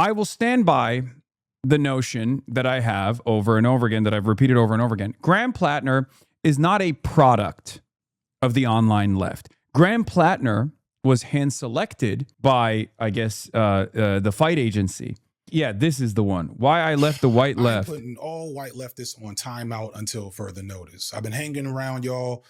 I will stand by the notion that I have over and over again, that I've repeated over and over again. Graham Plattner is not a product of the online left. Graham Plattner was hand-selected by, I guess, the fight agency. Yeah, this is the one. Why I left the white left. I'm putting all white leftists on timeout until further notice. I've been hanging around y'all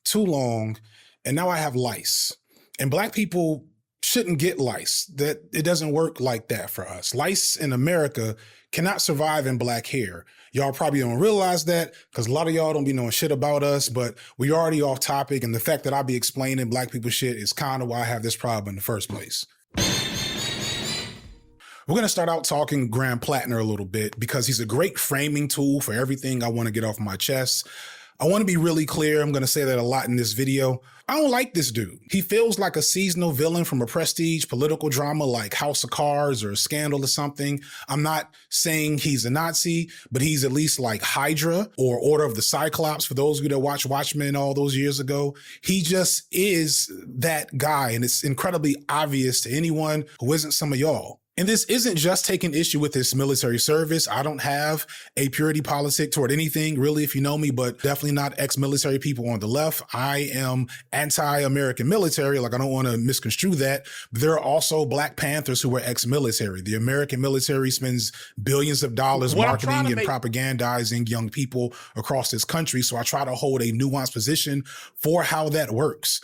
too long, and now I have lice. And black people shouldn't get lice. That it doesn't work like that for us. Lice in America cannot survive in black hair. Y'all probably don't realize that because a lot of y'all don't be knowing shit about us, but we already off topic. And the fact that I be explaining black people shit is kind of why I have this problem in the first place. We're going to start out talking Graham Plattner a little bit because he's a great framing tool for everything I want to get off my chest. I want to be really clear. I'm going to say that a lot in this video. I don't like this dude. He feels like a seasonal villain from a prestige political drama like House of Cards or Scandal or something. I'm not saying he's a Nazi, but he's at least like Hydra or Order of the Cyclops for those of you that watched Watchmen all those years ago. He just is that guy, and it's incredibly obvious to anyone who isn't some of y'all. And this isn't just taking issue with his military service. I don't have a purity politic toward anything, really, if you know me, but definitely not ex-military people on the left. I am anti-American military. Like, I don't want to misconstrue that. But there are also Black Panthers who were ex-military. The American military spends billions of dollars marketing and propagandizing young people across this country. So I try to hold a nuanced position for how that works.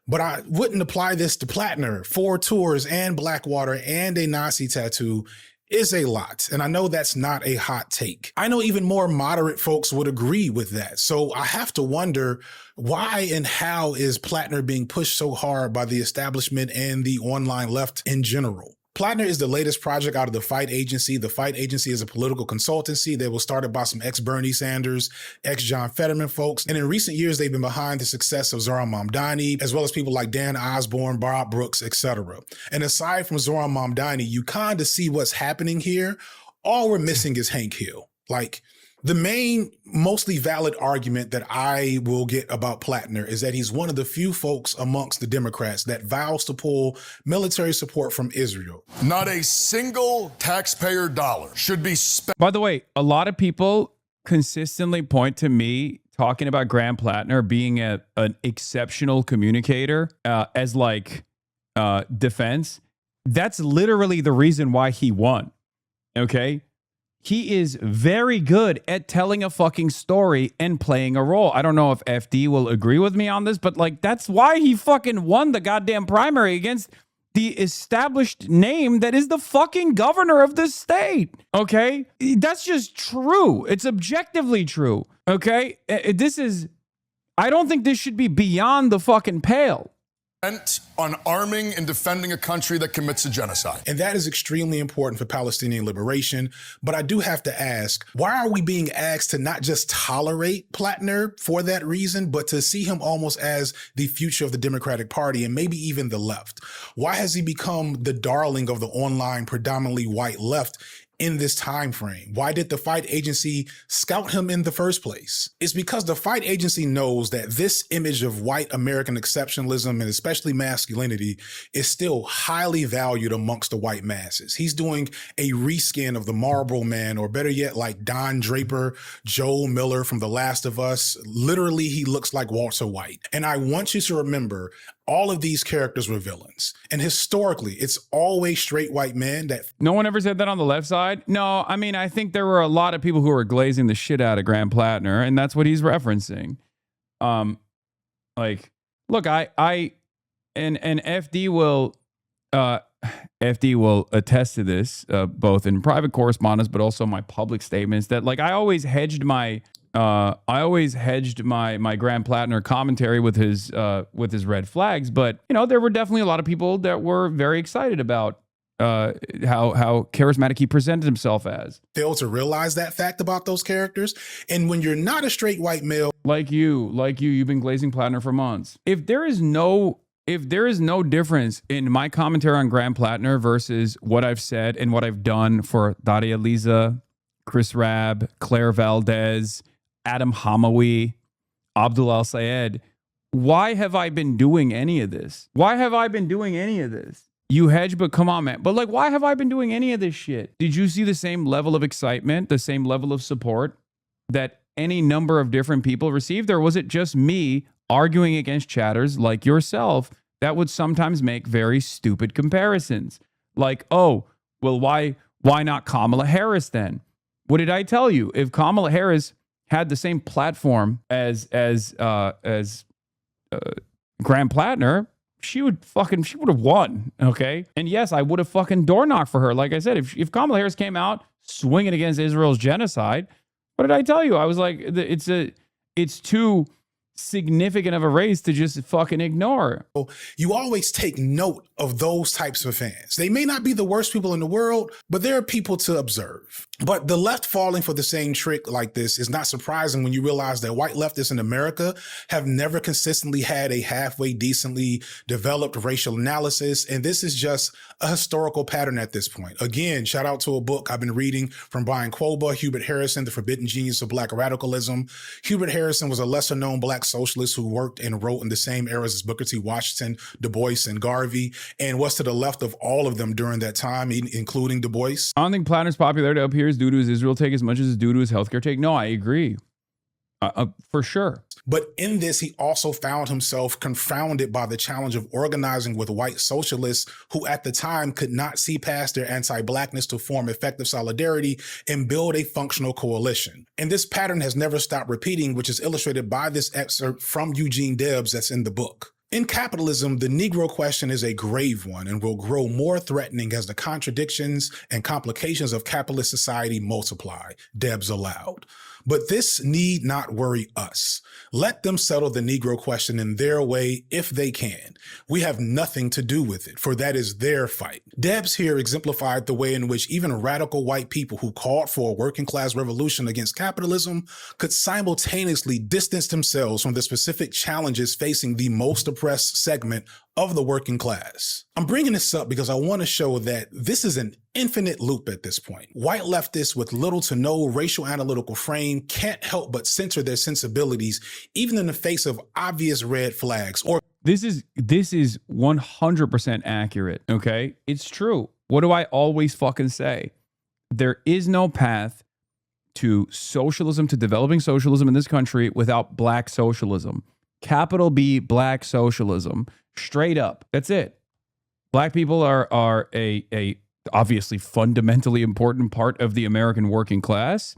But I wouldn't apply this to Plattner. 4 tours and Blackwater and a Nazi tattoo is a lot. And I know that's not a hot take. I know even more moderate folks would agree with that. So I have to wonder why and how is Plattner being pushed so hard by the establishment and the online left in general? Plattner is the latest project out of the Fight Agency. The Fight Agency is a political consultancy that was started by some ex-Bernie Sanders, ex-John Fetterman folks. And in recent years, they've been behind the success of Zohran Mamdani, as well as people like Dan Osborne, Bob Brooks, etc. And aside from Zohran Mamdani, you kind of see what's happening here. All we're missing is Hank Hill. Like, the main, mostly valid argument that I will get about Plattner is that he's one of the few folks amongst the Democrats that vows to pull military support from Israel. Not a single taxpayer dollar should be spent. By the way, a lot of people consistently point to me talking about Graham Plattner being an exceptional communicator as like defense. That's literally the reason why he won. Okay? He is very good at telling a fucking story and playing a role. I don't know if FD will agree with me on this, but like that's why he fucking won the goddamn primary against the established name that is the fucking governor of this state. Okay? That's just true. It's objectively true. Okay? I don't think this should be beyond the fucking pale. On arming and defending a country that commits a genocide. And that is extremely important for Palestinian liberation. But I do have to ask, why are we being asked to not just tolerate Plattner for that reason, but to see him almost as the future of the Democratic Party and maybe even the left? Why has he become the darling of the online, predominantly white left in this time frame? Why did the Fight Agency scout him in the first place? It's because the Fight Agency knows that this image of white American exceptionalism and especially masculinity is still highly valued amongst the white masses. He's doing a reskin of the Marlboro Man, or better yet, like Don Draper, Joel Miller from The Last of Us. Literally, he looks like Walter White. And I want you to remember, all of these characters were villains. And historically, it's always straight white men that... No one ever said that on the left side? No, I mean, I think there were a lot of people who were glazing the shit out of Graham Plattner, and that's what he's referencing. Like, look, and FD will attest to this, both in private correspondence, but also my public statements, that like I always hedged my Graham Plattner commentary with his red flags, but you know there were definitely a lot of people that were very excited about how charismatic he presented himself as. Fail to realize that fact about those characters, and when you're not a straight white male, like you've been glazing Plattner for months. If there is no difference in my commentary on Graham Plattner versus what I've said and what I've done for Daria Liza, Chris Rabb, Claire Valdez, Adam Hamawi, Abdul Al-Sayed, why have I been doing any of this? Why have I been doing any of this? You hedge, but come on, man. But like, why have I been doing any of this shit? Did you see the same level of excitement, the same level of support that any number of different people received? Or was it just me arguing against chatters like yourself that would sometimes make very stupid comparisons? Like, oh, well, why not Kamala Harris then? What did I tell you? If Kamala Harris had the same platform as Graham Plattner, she would have won, okay? And yes, I would have fucking door knocked for her. Like I said, if Kamala Harris came out swinging against Israel's genocide, what did I tell you? I was like, it's too significant of a race to just fucking ignore. You always take note of those types of fans. They may not be the worst people in the world, but they're people to observe. But the left falling for the same trick like this is not surprising when you realize that white leftists in America have never consistently had a halfway decently developed racial analysis. And this is just a historical pattern at this point. Again, shout out to a book I've been reading from Brian Quoba, Hubert Harrison, The Forbidden Genius of Black Radicalism. Hubert Harrison was a lesser known black socialist who worked and wrote in the same eras as Booker T. Washington, Du Bois, and Garvey, and was to the left of all of them during that time, including Du Bois. I don't think Plattner's popularity up here is due to his Israel take as much as it's due to his healthcare take. No, I agree. For sure. But in this, he also found himself confounded by the challenge of organizing with white socialists who at the time could not see past their anti-blackness to form effective solidarity and build a functional coalition. And this pattern has never stopped repeating, which is illustrated by this excerpt from Eugene Debs that's in the book. In capitalism, the Negro question is a grave one and will grow more threatening as the contradictions and complications of capitalist society multiply, Debs allowed. But this need not worry us. Let them settle the Negro question in their way if they can. We have nothing to do with it, for that is their fight. Debs here exemplified the way in which even radical white people who called for a working class revolution against capitalism could simultaneously distance themselves from the specific challenges facing the most oppressed segment of the working class. I'm bringing this up because I want to show that this is an infinite loop at this point. White leftists with little to no racial analytical frame can't help but censor their sensibilities, even in the face of obvious red flags. Or this is 100% accurate, okay? It's true. What do I always fucking say? There is no path to socialism, to developing socialism in this country without black socialism. Capital B, black socialism. Straight up. That's it. Black people are a obviously fundamentally important part of the American working class.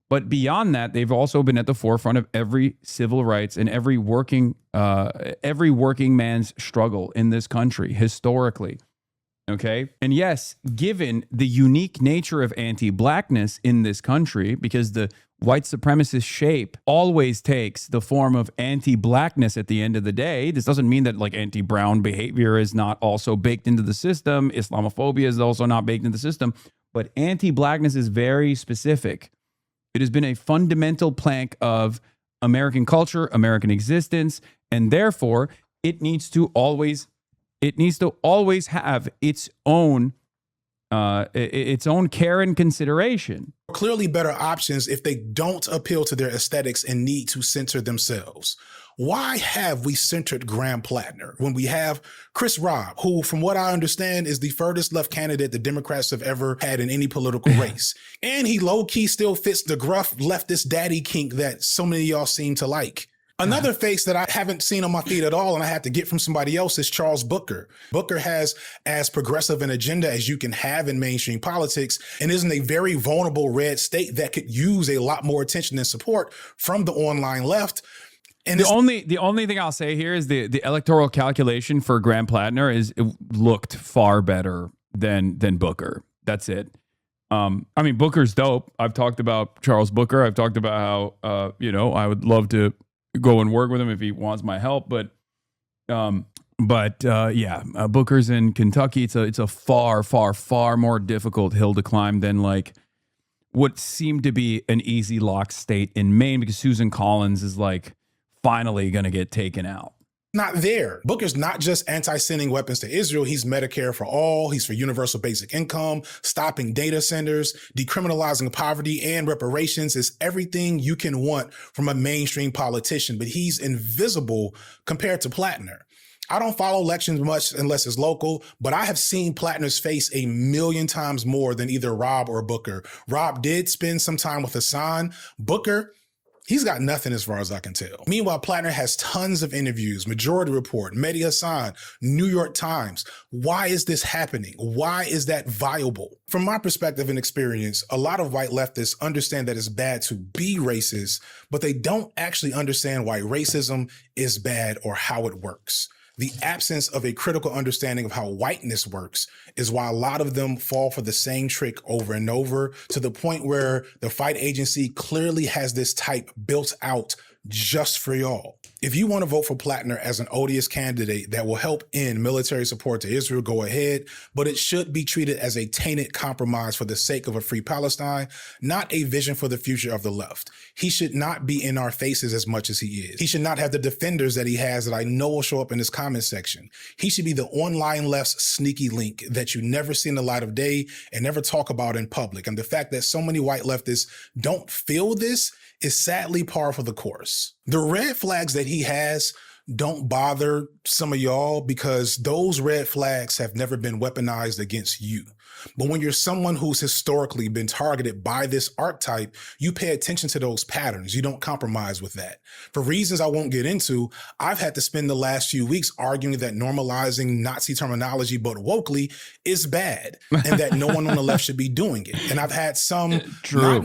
But beyond that, they've also been at the forefront of every civil rights and every working man's struggle in this country historically. Okay. And yes, given the unique nature of anti-blackness in this country, because the white supremacist shape always takes the form of anti-blackness at the end of the day. This doesn't mean that like anti-brown behavior is not also baked into the system. Islamophobia is also not baked into the system. But anti-blackness is very specific. It has been a fundamental plank of American culture, American existence, and therefore it needs to always have its own care and consideration. Clearly better options if they don't appeal to their aesthetics and need to censor themselves. Why have we centered Graham Plattner when we have Chris Robb, who, from what I understand, is the furthest left candidate the Democrats have ever had in any political race? And he low-key still fits the gruff leftist daddy kink that so many of y'all seem to like. Another face that I haven't seen on my feed at all, and I had to get from somebody else, is Charles Booker. Booker has as progressive an agenda as you can have in mainstream politics and is in a very vulnerable red state that could use a lot more attention and support from the online left. And the only thing I'll say here is the electoral calculation for Graham Plattner it looked far better than Booker. That's it. I mean, Booker's dope. I've talked about Charles Booker. I've talked about how, I would love to go and work with him if he wants my help. But Booker's in Kentucky. It's a far, far, far more difficult hill to climb than like what seemed to be an easy lock state in Maine, because Susan Collins is like finally going to get taken out. Not there. Booker's not just anti-sending weapons to Israel. He's Medicare for all. He's for universal basic income, stopping data centers, decriminalizing poverty, and reparations. Is everything you can want from a mainstream politician, but he's invisible compared to Plattner. I don't follow elections much unless it's local, but I have seen Plattner's face a million times more than either Rob or Booker. Rob did spend some time with Hasan. Booker, he's got nothing as far as I can tell. Meanwhile, Plattner has tons of interviews, Majority Report, Mehdi Hasan, New York Times. Why is this happening? Why is that viable? From my perspective and experience, a lot of white leftists understand that it's bad to be racist, but they don't actually understand why racism is bad or how it works. The absence of a critical understanding of how whiteness works is why a lot of them fall for the same trick over and over, to the point where the fight agency clearly has this type built out just for y'all. If you want to vote for Plattner as an odious candidate that will help end military support to Israel, go ahead, but it should be treated as a tainted compromise for the sake of a free Palestine, not a vision for the future of the left. He should not be in our faces as much as he is. He should not have the defenders that he has that I know will show up in his comment section. He should be the online left's sneaky link that you never see in the light of day and never talk about in public. And the fact that so many white leftists don't feel this is sadly par for the course. The red flags that he has don't bother some of y'all because those red flags have never been weaponized against you. But when you're someone who's historically been targeted by this archetype, you pay attention to those patterns. You don't compromise with that. For reasons I won't get into, I've had to spend the last few weeks arguing that normalizing Nazi terminology, but wokely, is bad and that no one on the left should be doing it. And I've had some, not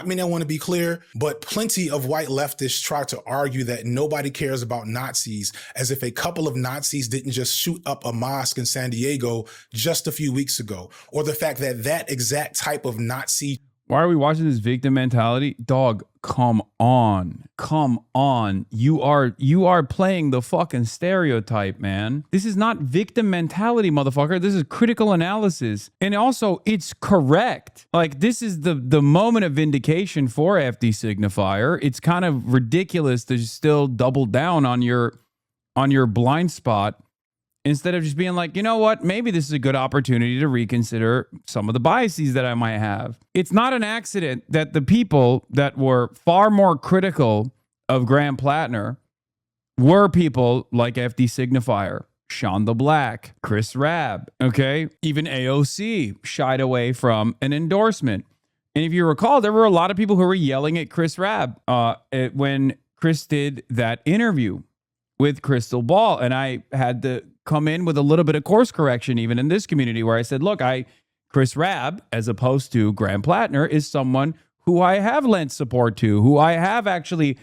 many, I want to be clear, but plenty of white leftists try to argue that nobody cares about Nazis, as if a couple of Nazis didn't just shoot up a mosque in San Diego just a few weeks ago, or the fact that that exact type of Nazi. Why are we watching this victim mentality? Dog, come on. Come on. You are playing the fucking stereotype, man. This is not victim mentality, motherfucker. This is critical analysis. And also, it's correct. Like, this is the moment of vindication for F.D Signifier. It's kind of ridiculous to still double down on your blind spot, instead of just being like, you know what, maybe this is a good opportunity to reconsider some of the biases that I might have. It's not an accident that the people that were far more critical of Graham Plattner were people like F.D Signifier, Sean the Black, Chris Rabb, okay? Even AOC shied away from an endorsement. And if you recall, there were a lot of people who were yelling at Chris Rabb when Chris did that interview with Crystal Ball. And I had to come in with a little bit of course correction, even in this community, where I said, look, Chris Rabb, as opposed to Graham Plattner, is someone who I have lent support to, who I have actually,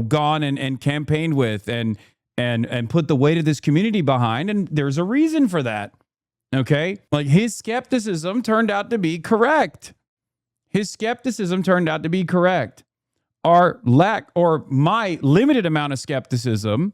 gone and campaigned with and put the weight of this community behind. And there's a reason for that. Okay. Like, his skepticism turned out to be correct. My limited amount of skepticism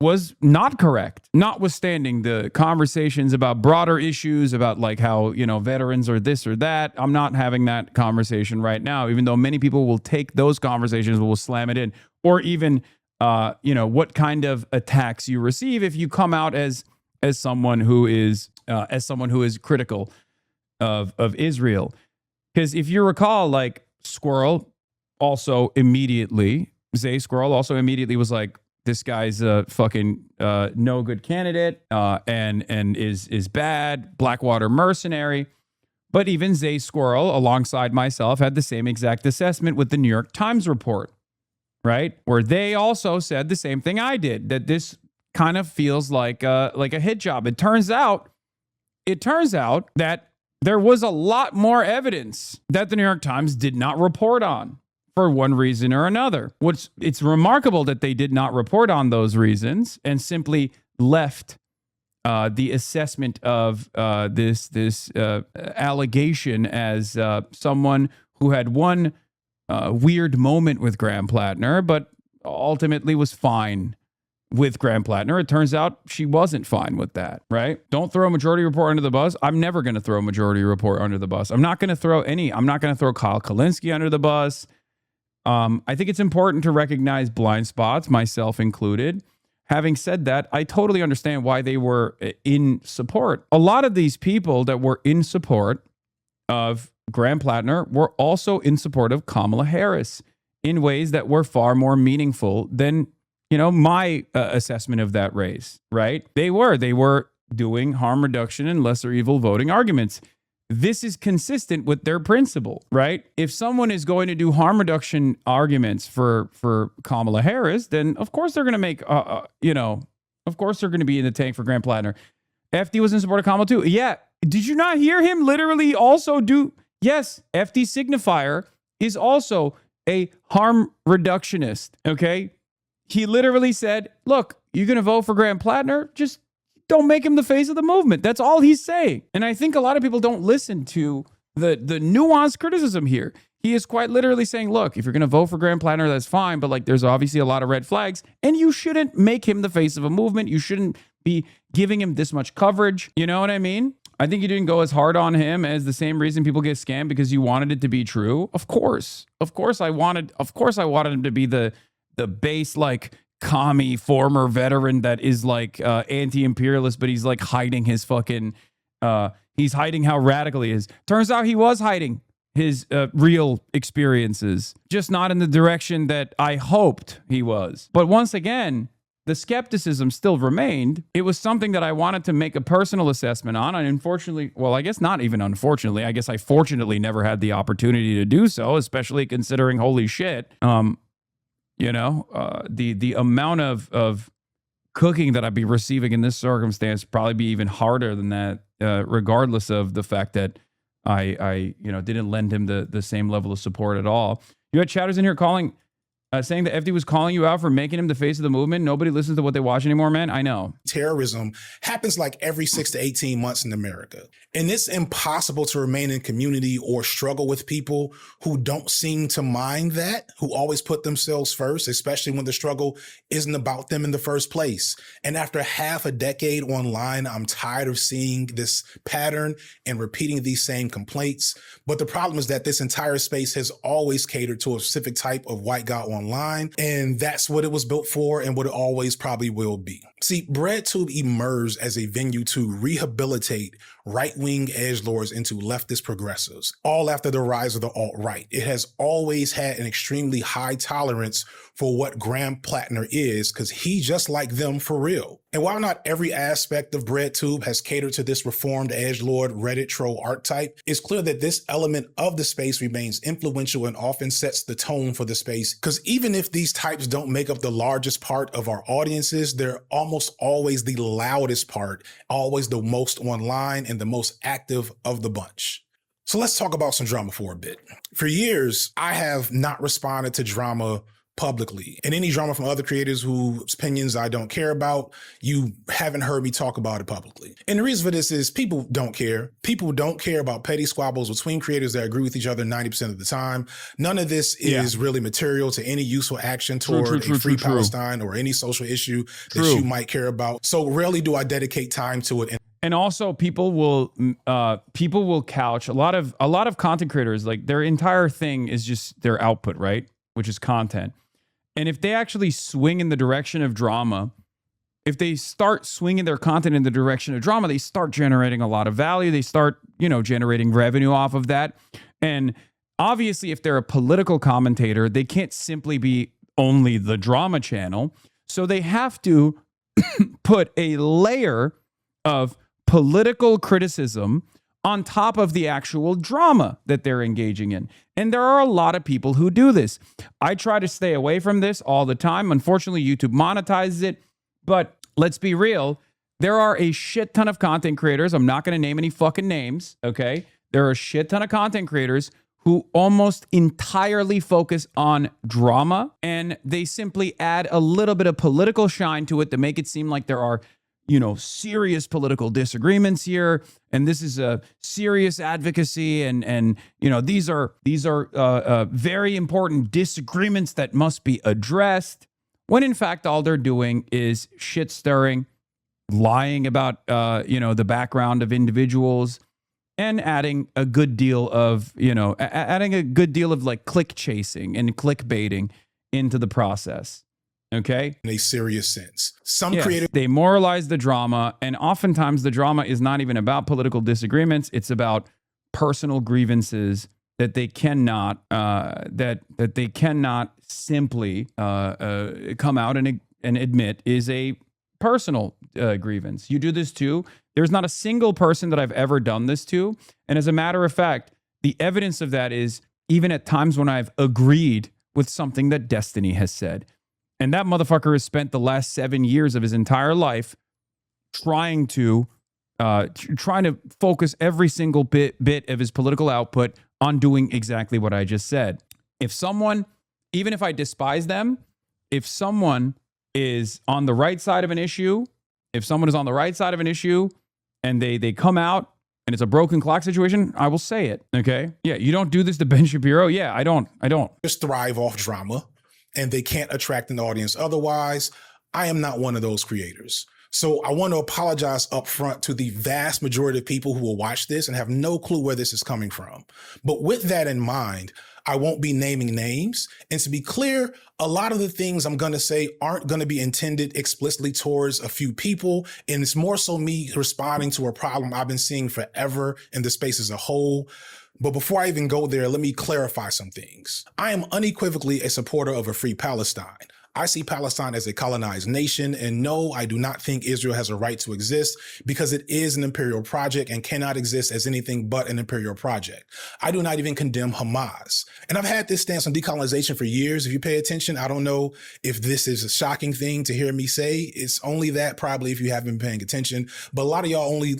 was not correct, notwithstanding the conversations about broader issues about like how, veterans are this or that. I'm not having that conversation right now, even though many people will take those conversations, will slam it in, or even, what kind of attacks you receive if you come out as someone who is critical of Israel. Because if you recall, like Zay Squirrel also immediately was like, this guy's a fucking no good candidate and is bad, Blackwater mercenary. But even Zay Squirrel, alongside myself, had the same exact assessment with the New York Times report, right? Where they also said the same thing I did, that this kind of feels like a hit job. It turns out that there was a lot more evidence that the New York Times did not report on, for one reason or another. It's remarkable that they did not report on those reasons and simply left the assessment of this allegation as someone who had one weird moment with Graham Plattner, but ultimately was fine with Graham Plattner. It turns out she wasn't fine with that, right? Don't throw a Majority Report under the bus. I'm never going to throw a Majority Report under the bus. I'm not going to throw Kyle Kalinske under the bus. I think it's important to recognize blind spots, myself included. Having said that, I totally understand why they were in support. A lot of these people that were in support of Graham Plattner were also in support of Kamala Harris in ways that were far more meaningful than my assessment of that race, right? They were doing harm reduction and lesser evil voting arguments. This is consistent with their principle, right? If someone is going to do harm reduction arguments for Kamala Harris, then of course they're going to make, of course they're going to be in the tank for Graham Plattner. FD was in support of Kamala too. Yeah. Did you not hear him literally also do? Yes. F.D Signifier is also a harm reductionist. Okay. He literally said, look, you're going to vote for Graham Plattner. Just don't make him the face of the movement. That's all he's saying. And I think a lot of people don't listen to the nuanced criticism here. He is quite literally saying, look, if you're going to vote for Graham Plattner, that's fine. But there's obviously a lot of red flags and you shouldn't make him the face of a movement. You shouldn't be giving him this much coverage. You know what I mean? I think you didn't go as hard on him as the same reason people get scammed because you wanted it to be true. Of course I wanted him to be the base, commie former veteran that is anti-imperialist, but he's hiding his fucking he's hiding how radical he is. Turns out he was hiding his real experiences, just not in the direction that I hoped he was. But once again, the skepticism still remained. It was something that I wanted to make a personal assessment on. And unfortunately, well, I guess not even unfortunately, I guess I fortunately never had the opportunity to do so, especially considering, holy shit, the amount of cooking that I'd be receiving in this circumstance probably be even harder than that, regardless of the fact that I didn't lend him the same level of support at all. You had chatters in here saying that FD was calling you out for making him the face of the movement. Nobody listens to what they watch anymore, man. I know. Terrorism happens every 6 to 18 months in America. And it's impossible to remain in community or struggle with people who don't seem to mind that, who always put themselves first, especially when the struggle isn't about them in the first place. And after half a decade online, I'm tired of seeing this pattern and repeating these same complaints. But the problem is that this entire space has always catered to a specific type of white guy online, and that's what it was built for and what it always probably will be. See, BreadTube emerged as a venue to rehabilitate right-wing edgelords into leftist progressives, all after the rise of the alt-right. It has always had an extremely high tolerance for what Graham Plattner is, because he just like them for real. And while not every aspect of BreadTube has catered to this reformed edgelord Reddit troll archetype, it's clear that this element of the space remains influential and often sets the tone for the space. Because even if these types don't make up the largest part of our audiences, they're almost always the loudest part, always the most online and the most active of the bunch. So let's talk about some drama for a bit. For years, I have not responded to drama publicly. And any drama from other creators whose opinions I don't care about, you haven't heard me talk about it publicly. And the reason for this is people don't care. People don't care about petty squabbles between creators that agree with each other 90% of the time. None of this is really material to any useful action toward a free Palestine or any social issue that you might care about. So rarely do I dedicate time to it. And also people will couch a lot of content creators, their entire thing is just their output, right? Which is content. And if they actually swing in the direction of drama, if they start swinging their content in the direction of drama, they start generating a lot of value. They start, generating revenue off of that. And obviously, if they're a political commentator, they can't simply be only the drama channel. So they have to put a layer of political criticism on top of the actual drama that they're engaging in. And there are a lot of people who do this. I try to stay away from this all the time. Unfortunately, YouTube monetizes it. But let's be real. There are a shit ton of content creators. I'm not going to name any fucking names, okay? There are a shit ton of content creators who almost entirely focus on drama, and they simply add a little bit of political shine to it to make it seem like there are serious political disagreements here, and this is a serious advocacy, and these are very important disagreements that must be addressed. When in fact, all they're doing is shit stirring, lying about the background of individuals, and adding a good deal of click chasing and clickbaiting into the process. Okay. In a serious sense. Some creators, they moralize the drama, and oftentimes the drama is not even about political disagreements. It's about personal grievances that they cannot that they cannot simply come out and and admit is a personal grievance. You do this too. There's not a single person that I've ever done this to. And as a matter of fact, the evidence of that is even at times when I've agreed with something that Destiny has said. And that motherfucker has spent the last 7 years of his entire life trying to focus every single bit of his political output on doing exactly what I just said. If someone, even if I despise them, if someone is on the right side of an issue, and they come out and it's a broken clock situation, I will say it. Okay. Yeah. You don't do this to Ben Shapiro. Yeah, I don't. Just thrive off drama and they can't attract an audience. Otherwise, I am not one of those creators. So I want to apologize up front to the vast majority of people who will watch this and have no clue where this is coming from. But with that in mind, I won't be naming names. And to be clear, a lot of the things I'm going to say aren't going to be intended explicitly towards a few people. And it's more so me responding to a problem I've been seeing forever in the space as a whole. But before I even go there, let me clarify some things. I am unequivocally a supporter of a free Palestine. I see Palestine as a colonized nation, and no, I do not think Israel has a right to exist because it is an imperial project and cannot exist as anything but an imperial project. I do not even condemn Hamas. And I've had this stance on decolonization for years. If you pay attention, I don't know if this is a shocking thing to hear me say. It's only that probably if you haven't been paying attention, but a lot of y'all only,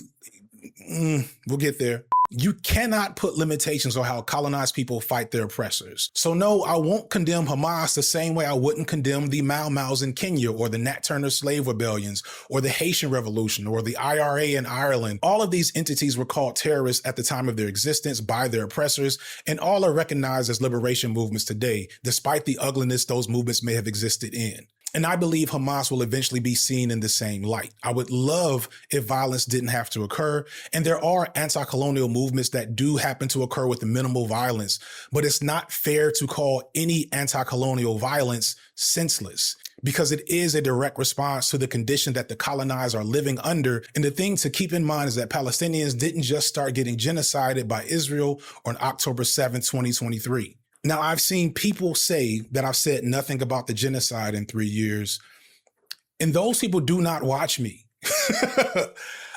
we'll get there. You cannot put limitations on how colonized people fight their oppressors. So no, I won't condemn Hamas the same way I wouldn't condemn the Mau Mau's in Kenya or the Nat Turner slave rebellions or the Haitian Revolution or the IRA in Ireland. All of these entities were called terrorists at the time of their existence by their oppressors, and all are recognized as liberation movements today, despite the ugliness those movements may have existed in. And I believe Hamas will eventually be seen in the same light. I would love if violence didn't have to occur. And there are anti-colonial movements that do happen to occur with minimal violence, but it's not fair to call any anti-colonial violence senseless, because it is a direct response to the condition that the colonized are living under. And the thing to keep in mind is that Palestinians didn't just start getting genocided by Israel on October 7, 2023. Now, I've seen people say that I've said nothing about the genocide in 3 years, and those people do not watch me.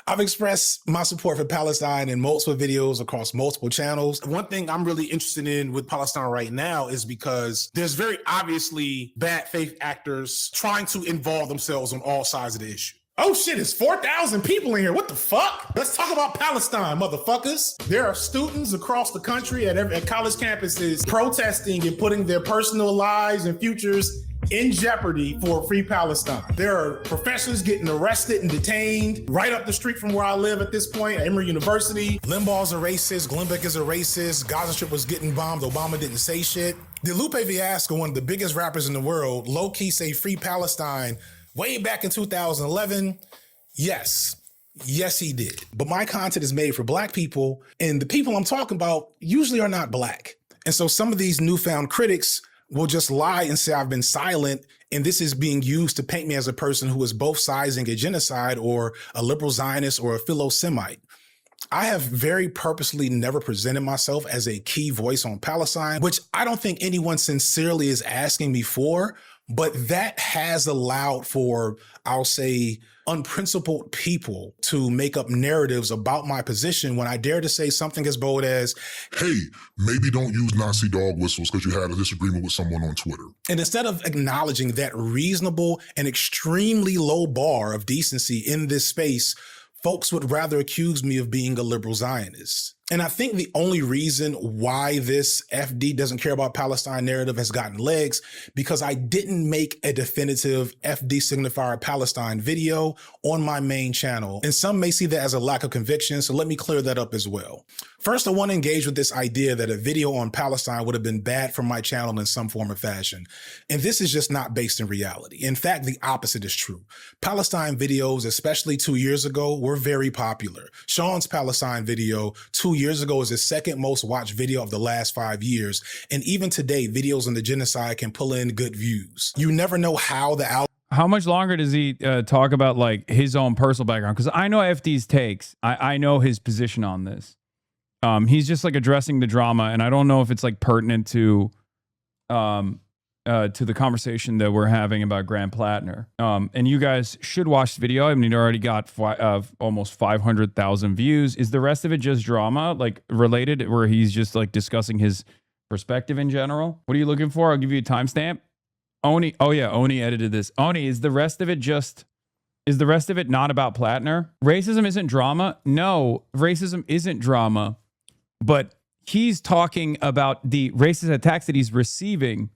I've expressed my support for Palestine in multiple videos across multiple channels. One thing I'm really interested in with Palestine right now is because there's very obviously bad faith actors trying to involve themselves on all sides of the issue. Oh shit, it's 4,000 people in here. What the fuck? Let's talk about Palestine, motherfuckers. There are students across the country at college campuses protesting and putting their personal lives and futures in jeopardy for a free Palestine. There are professors getting arrested and detained right up the street from where I live at this point, at Emory University. Limbaugh's a racist, Glenn Beck is a racist, Gaza Strip was getting bombed, Obama didn't say shit. Did Lupe Fiasco, one of the biggest rappers in the world, low-key say free Palestine way back in 2011? Yes, he did. But my content is made for Black people, and the people I'm talking about usually are not Black. And so some of these newfound critics will just lie and say I've been silent, and this is being used to paint me as a person who is both sizing a genocide or a liberal Zionist or a Philo-Semite. I have very purposely never presented myself as a key voice on Palestine, which I don't think anyone sincerely is asking me for. But that has allowed for, I'll say, unprincipled people to make up narratives about my position when I dare to say something as bold as, hey, maybe don't use Nazi dog whistles because you had a disagreement with someone on Twitter. And instead of acknowledging that reasonable and extremely low bar of decency in this space, folks would rather accuse me of being a liberal Zionist. And I think the only reason why this FD doesn't care about Palestine narrative has gotten legs, because I didn't make a definitive FD Signifier Palestine video on my main channel. And some may see that as a lack of conviction, so let me clear that up as well. First, I want to engage with this idea that a video on Palestine would have been bad for my channel in some form or fashion. And this is just not based in reality. In fact, the opposite is true. Palestine videos, especially 2 years ago, were very popular. Sean's Palestine video 2 years ago is the second most watched video of the last 5 years. And even today, videos on the genocide can pull in good views. You never know how the How much longer does he talk about like his own personal background? Because I know FD's takes. I know his position on this. He's just like addressing the drama, and I don't know if it's like pertinent to to the conversation that we're having about Graham Plattner. And you guys should watch the video. I mean, it already got almost 500,000 views. Is the rest of it just drama, like related, where he's just like discussing his perspective in general? What are you looking for? I'll give you a timestamp. Oni, oh yeah, Oni edited this. Oni, is the rest of it not about Plattner? Racism isn't drama? No, racism isn't drama. But he's talking about the racist attacks that he's receiving,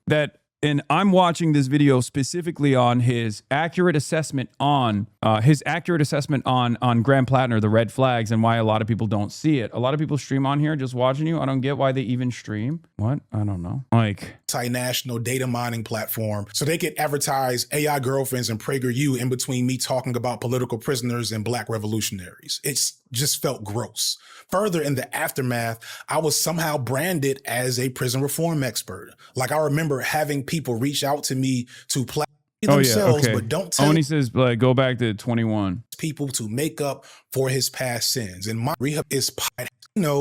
and I'm watching this video specifically on his accurate assessment on Graham Plattner, the red flags, and why a lot of people don't see it. A lot of people stream on here just watching you. I don't get why they even stream. What? I don't know. Like, multinational data mining platform so they could advertise AI girlfriends and PragerU in between me talking about political prisoners and black revolutionaries. It's just felt gross. Further, in the aftermath, I was somehow branded as a prison reform expert. Like, I remember having people reach out to me to play themselves, but don't tell Oni says, like, go back to 21. people to make up for his past sins. And my rehab is,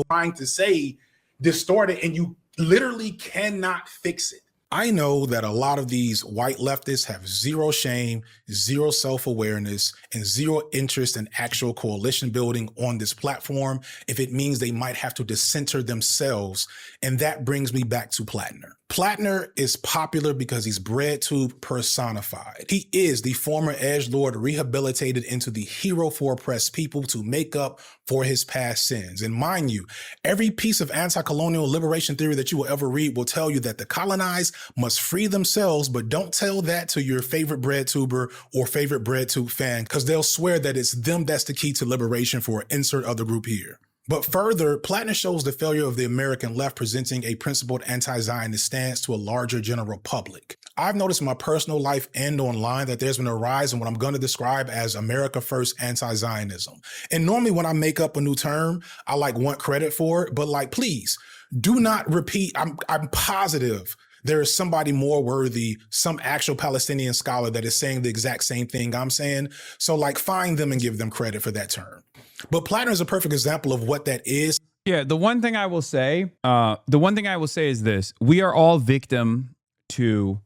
trying to say distorted, and you literally cannot fix it. I know that a lot of these white leftists have zero shame, zero self-awareness, and zero interest in actual coalition building on this platform if it means they might have to decenter themselves. And that brings me back to Plattner. Plattner is popular because he's BreadTube personified. He is the former edgelord rehabilitated into the hero for oppressed people to make up for his past sins. And mind you, every piece of anti-colonial liberation theory that you will ever read will tell you that the colonized must free themselves, but don't tell that to your favorite BreadTuber or favorite BreadTube fan, because they'll swear that it's them that's the key to liberation for insert other group here. But further, Plattner shows the failure of the American left presenting a principled anti-Zionist stance to a larger general public. I've noticed in my personal life and online that there's been a rise in what I'm going to describe as America First anti-Zionism. And normally when I make up a new term, I want credit for it, but please do not repeat. I'm positive there is somebody more worthy, some actual Palestinian scholar that is saying the exact same thing I'm saying. So find them and give them credit for that term. But Plattner is a perfect example of what that is. Yeah, the one thing I will say is this: we are all victim to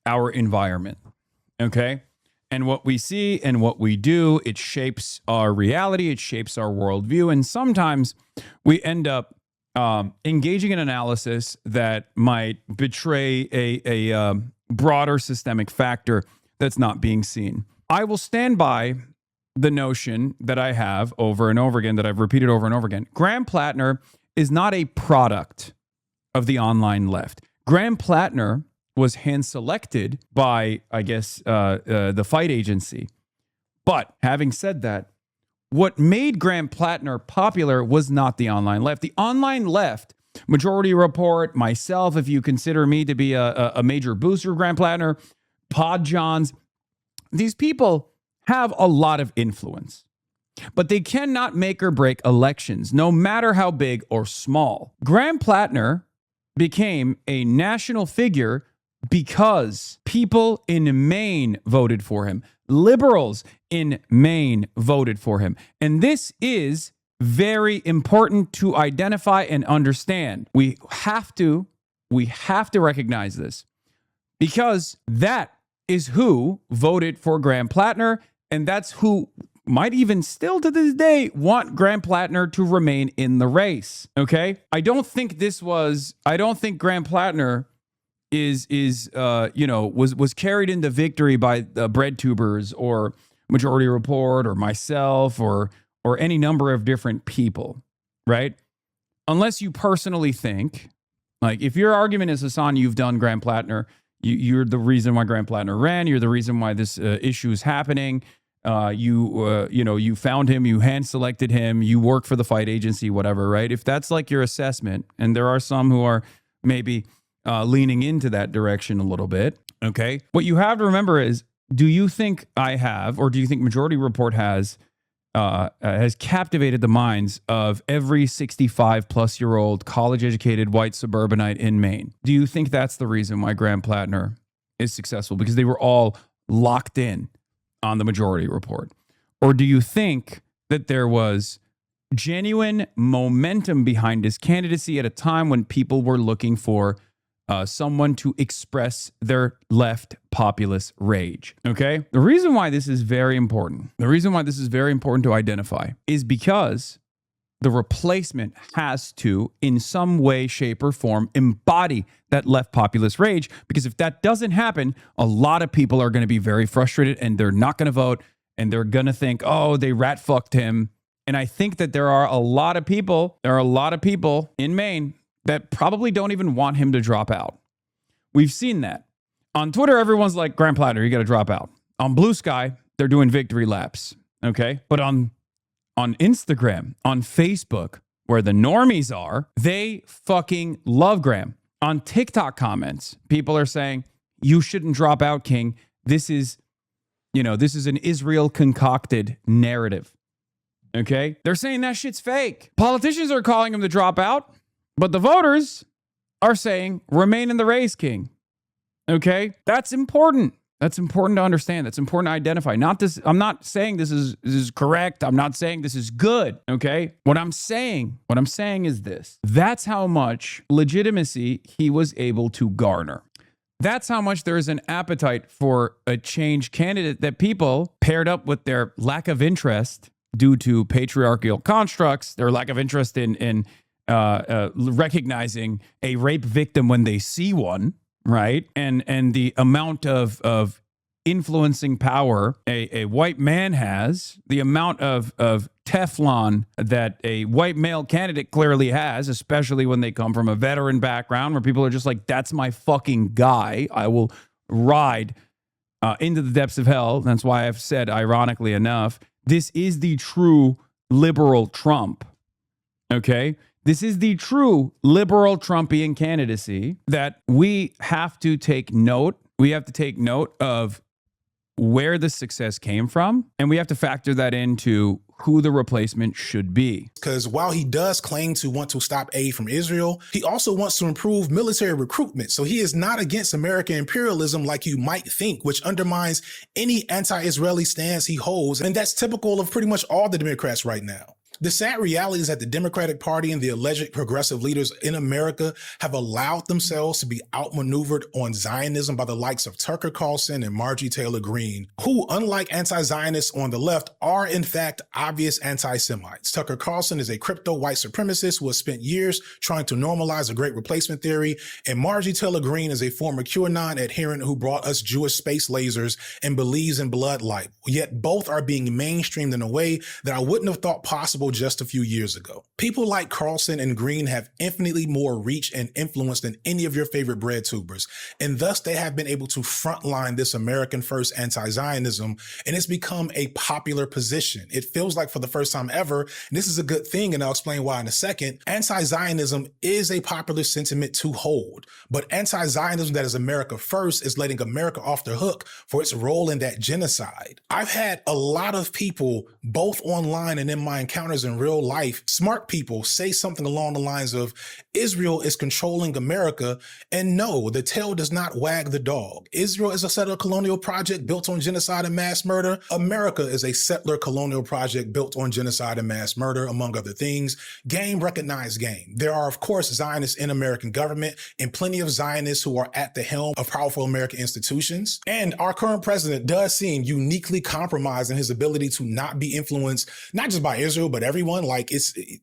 our environment. Okay, and what we see and what we do, it shapes our reality, it shapes our worldview, and sometimes we end up engaging in analysis that might betray a broader systemic factor that's not being seen. I will stand by the notion that I have over and over again, that I've repeated over and over again. Graham Plattner is not a product of the online left. Graham Plattner was hand-selected by, I guess, the fight agency. But having said that, what made Graham Plattner popular was not the online left. The online left, Majority Report, myself, if you consider me to be a major booster of Graham Plattner, Pod Johns, these people have a lot of influence, but they cannot make or break elections, no matter how big or small. Graham Plattner became a national figure because people in Maine voted for him. Liberals in Maine voted for him. And this is very important to identify and understand. We have to recognize this, because that is who voted for Graham Plattner. And that's who might even still to this day want Graham Plattner to remain in the race. Okay. I don't think Graham Plattner was carried into victory by BreadTubers or Majority Report or myself or any number of different people, right? Unless you personally think, if your argument is, Hasan, you've done Graham Plattner, you're the reason why Graham Plattner ran, you're the reason why this issue is happening. You found him, you hand selected him, you work for the fight agency, whatever, right? If that's your assessment, and there are some who are maybe leaning into that direction a little bit, okay? What you have to remember is, do you think I have, or do you think Majority Report has captivated the minds of every 65-plus-year-old college-educated white suburbanite in Maine? Do you think that's the reason why Graham Plattner is successful? Because they were all locked in on the Majority Report? Or do you think that there was genuine momentum behind his candidacy at a time when people were looking for someone to express their left populist rage. Okay? The reason why this is very important, to identify is because the replacement has to, in some way, shape, or form, embody that left populist rage. Because if that doesn't happen, a lot of people are going to be very frustrated and they're not going to vote and they're going to think, oh, they rat fucked him. And I think that there are a lot of people in Maine that probably don't even want him to drop out. We've seen that. On Twitter, everyone's like, Graham Platter, you got to drop out. On Blue Sky, they're doing victory laps. Okay? But on Instagram, on Facebook, where the normies are, they fucking love Graham. On TikTok comments, people are saying, you shouldn't drop out, King. This is an Israel concocted narrative. Okay? They're saying that shit's fake. Politicians are calling him to drop out, but the voters are saying, remain in the race, King. Okay? That's important. That's important to understand. That's important to identify. I'm not saying this is correct. I'm not saying this is good. Okay? What I'm saying is this. That's how much legitimacy he was able to garner. That's how much there is an appetite for a change candidate that people, paired up with their lack of interest due to patriarchal constructs, their lack of interest in recognizing a rape victim when they see one, right? And the amount of influencing power a white man has, the amount of Teflon that a white male candidate clearly has, especially when they come from a veteran background where people are just like, that's my fucking guy. I will ride into the depths of hell. That's why I've said, ironically enough, this is the true liberal Trump. Okay? This is the true liberal Trumpian candidacy that we have to take note. We have to take note of where the success came from, and we have to factor that into who the replacement should be. Because while he does claim to want to stop aid from Israel, he also wants to improve military recruitment. So he is not against American imperialism like you might think, which undermines any anti-Israeli stance he holds. And that's typical of pretty much all the Democrats right now. The sad reality is that the Democratic Party and the alleged progressive leaders in America have allowed themselves to be outmaneuvered on Zionism by the likes of Tucker Carlson and Marjorie Taylor Greene, who, unlike anti-Zionists on the left, are in fact obvious anti-Semites. Tucker Carlson is a crypto white supremacist who has spent years trying to normalize the Great Replacement theory, and Marjorie Taylor Greene is a former QAnon adherent who brought us Jewish space lasers and believes in blood light. Yet both are being mainstreamed in a way that I wouldn't have thought possible just a few years ago. People like Carlson and Greene have infinitely more reach and influence than any of your favorite bread tubers, and thus they have been able to frontline this American first anti-Zionism, and it's become a popular position. It feels like for the first time ever, and this is a good thing, and I'll explain why in a second, anti-Zionism is a popular sentiment to hold, but anti-Zionism that is America first is letting America off the hook for its role in that genocide. I've had a lot of people, both online and in my encounters in real life, smart people, say something along the lines of Israel is controlling America, and no, the tail does not wag the dog. Israel is a settler colonial project built on genocide and mass murder. America is a settler colonial project built on genocide and mass murder, among other things. Game recognized game. There are, of course, Zionists in American government and plenty of Zionists who are at the helm of powerful American institutions. And our current president does seem uniquely compromised in his ability to not be influenced, not just by Israel, but everyone. Like,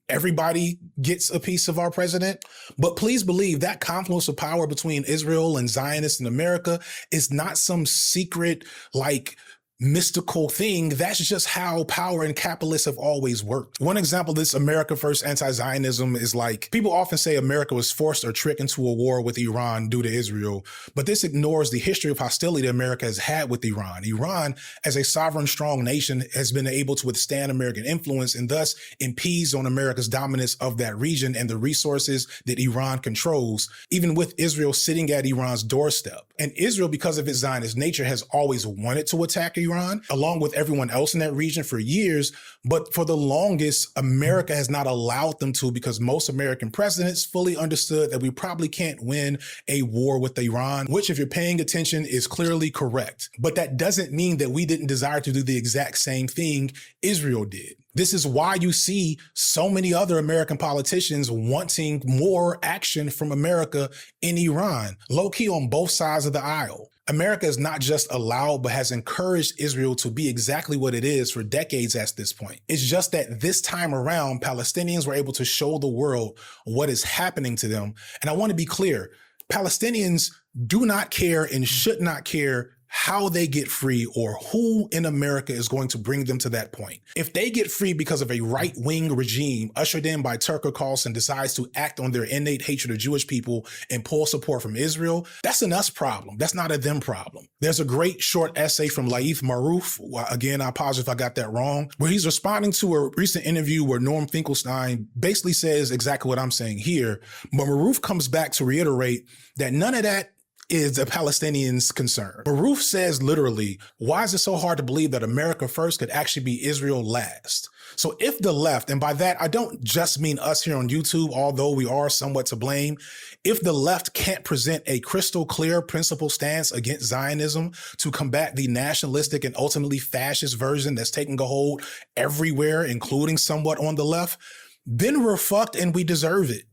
everybody gets a piece of our president. But please believe that confluence of power between Israel and Zionists in America is not some secret, like, mystical thing. That's just how power and capitalists have always worked. One example of this America first anti-Zionism is, like, people often say America was forced or tricked into a war with Iran due to Israel, but this ignores the history of hostility America has had with Iran. Iran, as a sovereign, strong nation, has been able to withstand American influence and thus impedes on America's dominance of that region and the resources that Iran controls, even with Israel sitting at Iran's doorstep. And Israel, because of its Zionist nature, has always wanted to attack Iran, along with everyone else in that region for years. But for the longest, America has not allowed them to, because most American presidents fully understood that we probably can't win a war with Iran, which, if you're paying attention, is clearly correct. But that doesn't mean that we didn't desire to do the exact same thing Israel did. This is why you see so many other American politicians wanting more action from America in Iran, low-key on both sides of the aisle. America is not just allowed, but has encouraged Israel to be exactly what it is for decades at this point. It's just that this time around, Palestinians were able to show the world what is happening to them. And I want to be clear, Palestinians do not care and should not care how they get free or who in America is going to bring them to that point. If they get free because of a right-wing regime ushered in by Tucker Carlson decides to act on their innate hatred of Jewish people and pull support from Israel, that's an us problem. That's not a them problem. There's a great short essay from Laith Marouf, again, I apologize if I got that wrong, where he's responding to a recent interview where Norm Finkelstein basically says exactly what I'm saying here. But Marouf comes back to reiterate that none of that is the Palestinians' concern. Baruch says literally, why is it so hard to believe that America first could actually be Israel last? So if the left, and by that, I don't just mean us here on YouTube, although we are somewhat to blame, if the left can't present a crystal clear principle stance against Zionism to combat the nationalistic and ultimately fascist version that's taking a hold everywhere, including somewhat on the left, then we're fucked and we deserve it.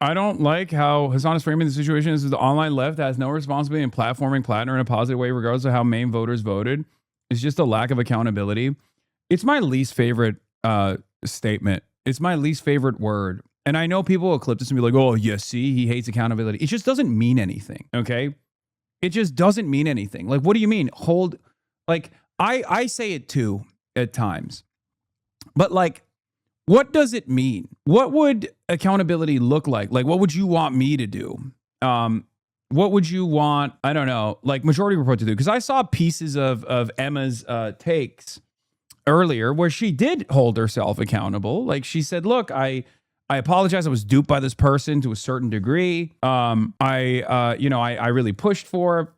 I don't like how Hassan is framing the situation as the online left has no responsibility in platforming Plattner in a positive way, regardless of how main voters voted. It's just a lack of accountability. It's my least favorite statement. It's my least favorite word. And I know people will clip this and be like, oh, yeah, see, he hates accountability. It just doesn't mean anything, okay? It just doesn't mean anything. Like, what do you mean? Like, I say it too at times. But like, what does it mean? What would accountability look like? Like, what would you want me to do? What would you want, I don't know, like Majority Report to do? Because I saw pieces of Emma's takes earlier where she did hold herself accountable. Like she said, look, I apologize. I was duped by this person to a certain degree. I really pushed for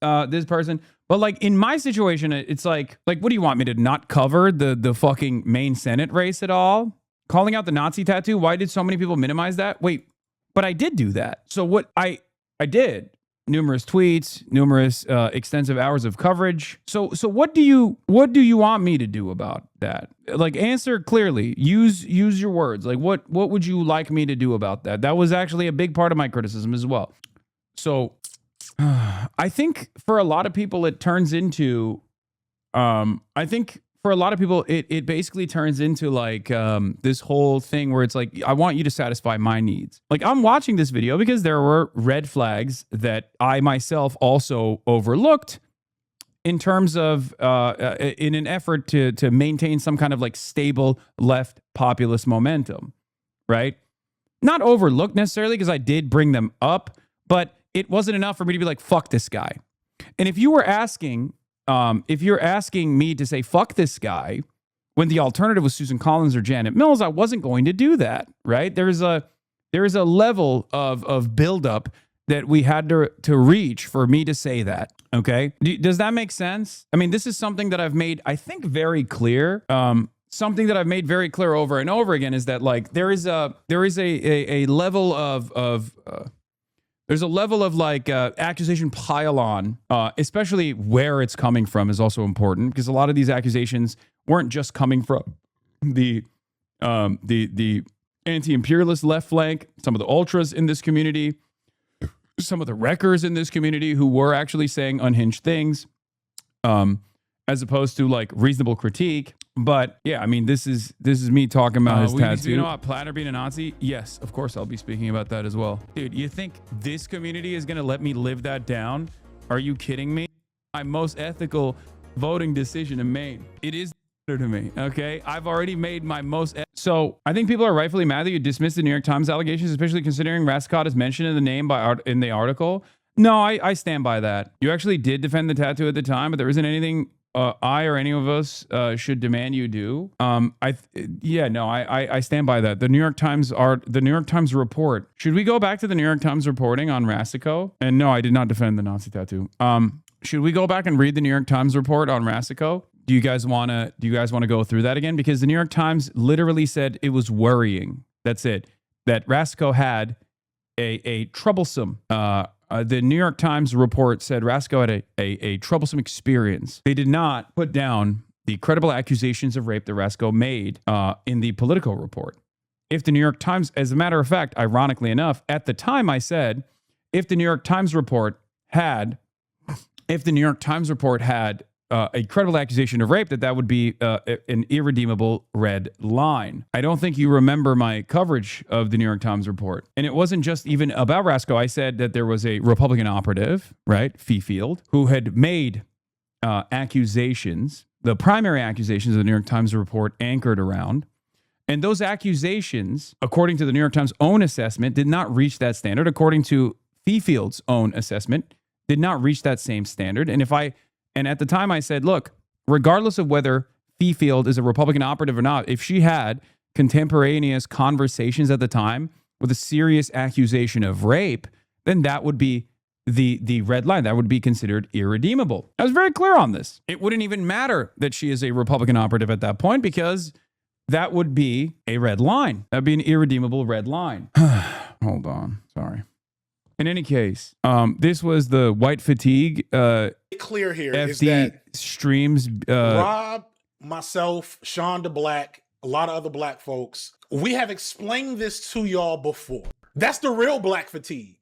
this person. But like in my situation, it's like, what do you want me to not cover the fucking main Senate race at all? Calling out the Nazi tattoo? Why did so many people minimize that? Wait, but I did do that. So what I did numerous tweets, numerous extensive hours of coverage. So what do you want me to do about that? Like answer clearly. Use your words. Like what would you like me to do about that? That was actually a big part of my criticism as well. So I think for a lot of people, it turns into, it basically turns into like this whole thing where it's like, I want you to satisfy my needs. Like I'm watching this video because there were red flags that I myself also overlooked in terms of, in an effort to maintain some kind of like stable left populist momentum, right? Not overlooked necessarily because I did bring them up, but it wasn't enough for me to be like, fuck this guy. And if you're asking me to say, fuck this guy, when the alternative was Susan Collins or Janet Mills, I wasn't going to do that, right? There is a level of buildup that we had to reach for me to say that, okay? Does that make sense? I mean, this is something that I've made, I think, very clear. Something that I've made very clear over and over again is that like there is a level of there's a level of like accusation pile on, especially where it's coming from is also important because a lot of these accusations weren't just coming from the anti-imperialist left flank, some of the ultras in this community, some of the wreckers in this community who were actually saying unhinged things, as opposed to like reasonable critique. But yeah, I mean, this is me talking about his tattoo. You know what, Platter being a Nazi? Yes, of course I'll be speaking about that as well. Dude, you think this community is going to let me live that down? Are you kidding me? My most ethical voting decision in Maine. It is to me, okay? I've already made my most... So I think people are rightfully mad that you dismissed the New York Times allegations, especially considering Rascott is mentioned in the name in the article. No, I stand by that. You actually did defend the tattoo at the time, but there isn't anything... I or any of us should demand you do. I stand by that. The New York Times report. Should we go back to the New York Times reporting on Rasico? And no, I did not defend the Nazi tattoo. should we go back and read the New York Times report on Rasico? Do you guys want to go through that again? Because the New York Times literally said it was worrying. That's it. That Rasico had a troublesome. The New York Times report said Rasico had a troublesome experience. They did not put down the credible accusations of rape that Rasico made in the Politico report. If the New York Times, as a matter of fact, ironically enough, at the time I said, if the New York Times report had a credible accusation of rape, that would be an irredeemable red line. I don't think you remember my coverage of the New York Times report. And it wasn't just even about Rasico. I said that there was a Republican operative, right, Fifield, who had made accusations, the primary accusations of the New York Times report anchored around. And those accusations, according to the New York Times' own assessment, did not reach that standard. According to Fifield's own assessment, did not reach that same standard. And at the time I said, look, regardless of whether Fifield is a Republican operative or not, if she had contemporaneous conversations at the time with a serious accusation of rape, then that would be the red line. That would be considered irredeemable. I was very clear on this. It wouldn't even matter that she is a Republican operative at that point because that would be a red line. That would be an irredeemable red line. Hold on. Sorry. In any case, this was the white fatigue. Clear here FD is that streams. Rob, myself, Sean DeBlack, a lot of other black folks, we have explained this to y'all before. That's the real black fatigue.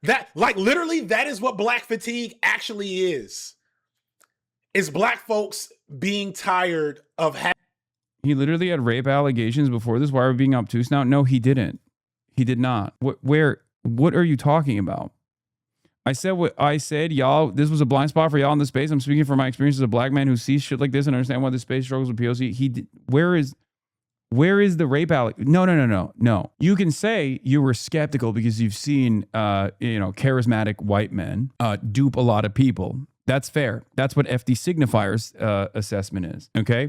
That, like, literally, that is what black fatigue actually is. Is black folks being tired of having. He literally had rape allegations before this. Why are we being obtuse now? No, he didn't. He did not. What are you talking about? I said what I said, y'all. This was a blind spot for y'all in the space. I'm speaking from my experience as a black man who sees shit like this and understand why the space struggles with POC. Where is the rape No. You can say you were skeptical because you've seen, charismatic white men dupe a lot of people. That's fair. That's what F.D Signifier's assessment is. Okay.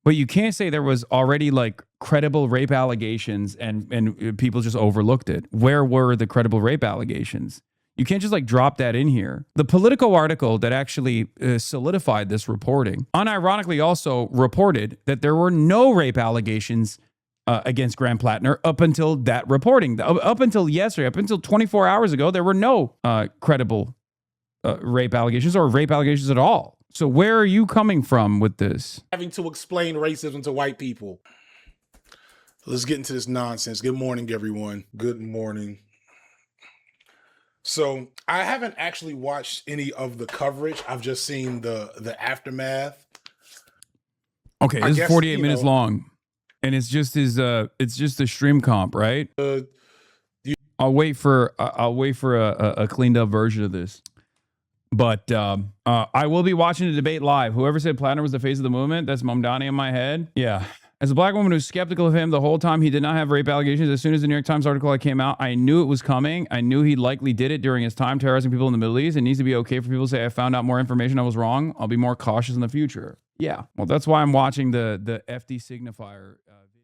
But you can't say there was already like credible rape allegations and people just overlooked it. Where were the credible rape allegations? You can't just like drop that in here. The Politico article that actually solidified this reporting unironically also reported that there were no rape allegations against Graham Plattner up until that reporting. Up until yesterday, up until 24 hours ago, there were no credible rape allegations or rape allegations at all. So where are you coming from with this? Having to explain racism to white people. Let's get into this nonsense. Good morning, everyone. Good morning. So I haven't actually watched any of the coverage. I've just seen the aftermath. Okay, this is 48 minutes long, and it's just a stream comp, right? I'll wait for a cleaned up version of this. But I will be watching the debate live. Whoever said Plattner was the face of the movement, that's Mamdani in my head. Yeah. As a black woman who's skeptical of him the whole time, he did not have rape allegations. As soon as the New York Times article came out, I knew it was coming. I knew he likely did it during his time terrorizing people in the Middle East. It needs to be okay for people to say, I found out more information, I was wrong. I'll be more cautious in the future. Yeah. Well, that's why I'm watching the F.D Signifier video.